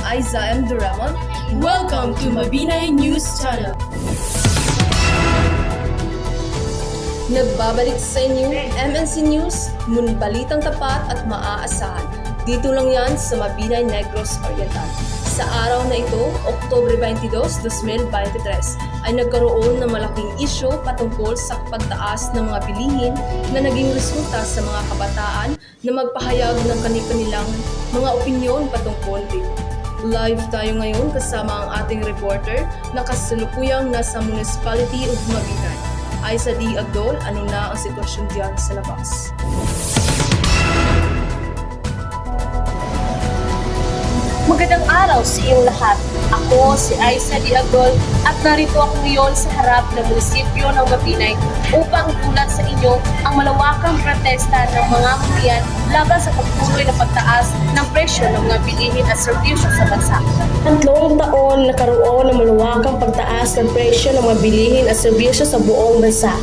Aiza M. Doramon. Welcome to Mabinay News Channel. Nagbabalik sa inyo MNC News, balitang tapat at maaasahan. Dito lang yan sa Mabinay Negros Oriental. Sa araw na ito, Oktubre 22, 2023, ay nagkaroon ng malaking isyu patungkol sa pagtaas ng mga bilihin na naging resulta sa mga kabataan na magpahayag ng kanilang mga opinyon patungkol dito. Live tayo ngayon kasama ang ating reporter na kasalukuyang nasa Municipality of Mabinay. Aiza D. Agdol, ano na ang sitwasyon diyan sa labas? Magandang araw sa iyong lahat. Ako si Aiza D. Agdol at narito ako ngayon sa harap ng munisipyo ng Mabinay upang itulat sa inyo ang malawakang protesta ng mga mamayan laban sa pagtuloy na pagtaas ng presyo ng mga bilihin at serbisyo sa bansa. 3 taon nakaroon ng malawakang pagtaas ng presyo ng mga bilihin at serbisyo sa buong bansa.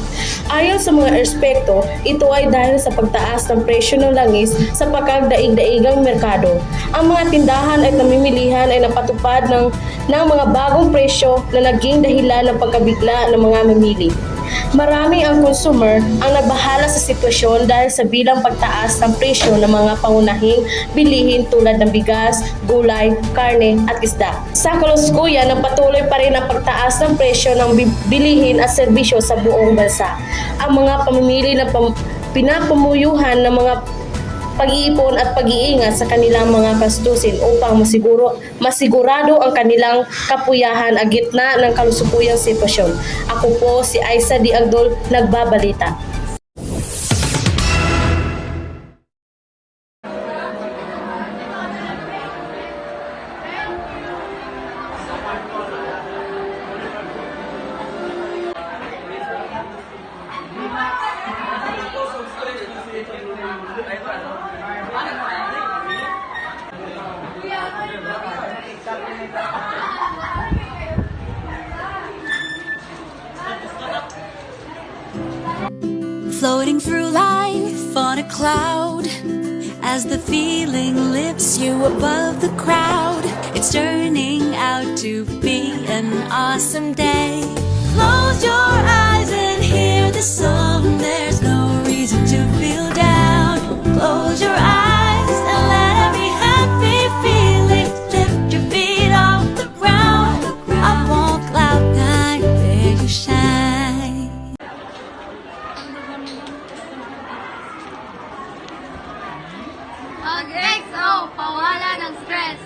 Ayon sa mga eksperto, ito ay dahil sa pagtaas ng presyo ng langis sa pagkagdaig-daigang merkado. Ang mga tindahan at namimilihan ay napatupad ng mga bagong presyo na naging dahilan ng pagkabigla ng mga mamili. Marami ang consumer ang nabahala sa sitwasyon dahil sa bilang pagtaas ng presyo ng mga pangunahing bilihin tulad ng bigas, gulay, karne at isda. Sa kalusugan, patuloy pa rin ang pagtaas ng presyo ng bilihin at serbisyo sa buong bansa. Ang mga pamimili na pinapamuyuhan ng mga pag-iipon at pag-iingat sa kanilang mga gastusin upang masigurado ang kanilang kapuyahan ang gitna ng kalusukuyang sitwasyon. Ako po si Aiza D. Agdol, nagbabalita. Floating through life on a cloud, as the feeling lifts you above the crowd, it's turning out to be an awesome day. Close your eyes and hear the song, there's no reason to feel down. Close your eyes and let every happy feeling lift your feet off the ground. Up on cloud nine, there you shine. Mag-XO, pawala ng stress.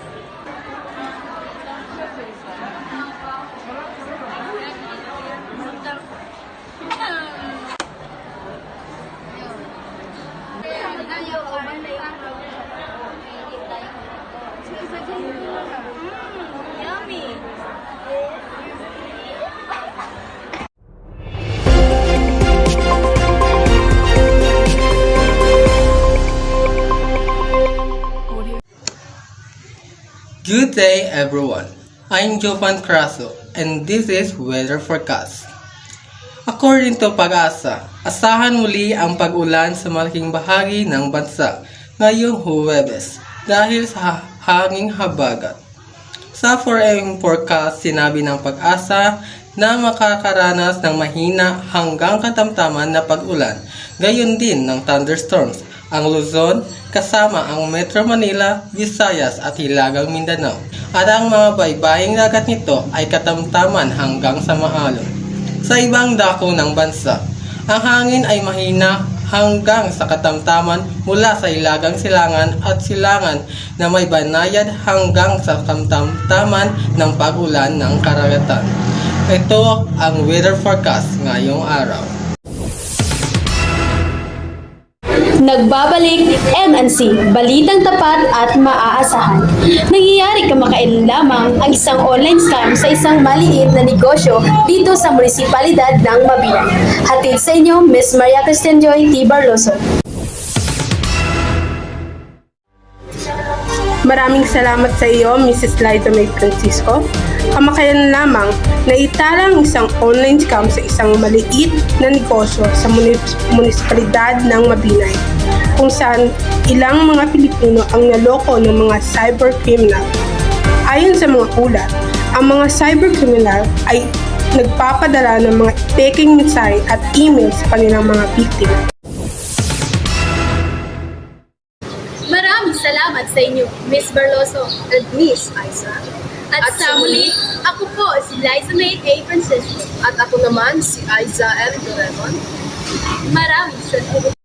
Yummy. Good day everyone, I'm Jovan Craso and this is Weather Forecast. According to Pag-asa, asahan muli ang pag-ulan sa malaking bahagi ng bansa ngayong Huwebes dahil sa hanging habagat. Sa 4am forecast, sinabi ng Pag-asa na makakaranas ng mahina hanggang katamtaman na pag-ulan, gayon din ng thunderstorms ang Luzon kasama ang Metro Manila, Visayas at Hilagang Mindanao. At ang mga baybaying dagat nito ay katamtaman hanggang sa maalon. Sa ibang dako ng bansa, ang hangin ay mahina hanggang sa katamtaman mula sa Hilagang Silangan at Silangan na may banayad hanggang sa katamtaman ng pag-ulan ng karagatan. Ito ang weather forecast ngayong araw. Nagbabalik MNC, balitang tapat at maaasahan. Nangyayari kamakailan lamang ang isang online scam sa isang maliit na negosyo dito sa munisipalidad ng Mabinay. Hatid sa inyo, Ms. Maria Christian Joy T. Barloso. Maraming salamat sa iyo, Mrs. Liza May Francisco. Kamakailan lamang naitalang isang online scam sa isang maliit na negosyo sa munisipalidad ng Mabinay, kung saan ilang mga Pilipino ang naloko ng mga cyber criminal. Ayon sa mga ulat, ang mga cybercriminal ay nagpapadala ng mga peking mensahe at email sa kanilang mga biktima. Maraming salamat sa inyo, Miss Barloso at Miss Aiza. At sa muli, ako po si Liza May A. Francisco. At ako naman si Aiza M. Doraemon. Maraming salamat.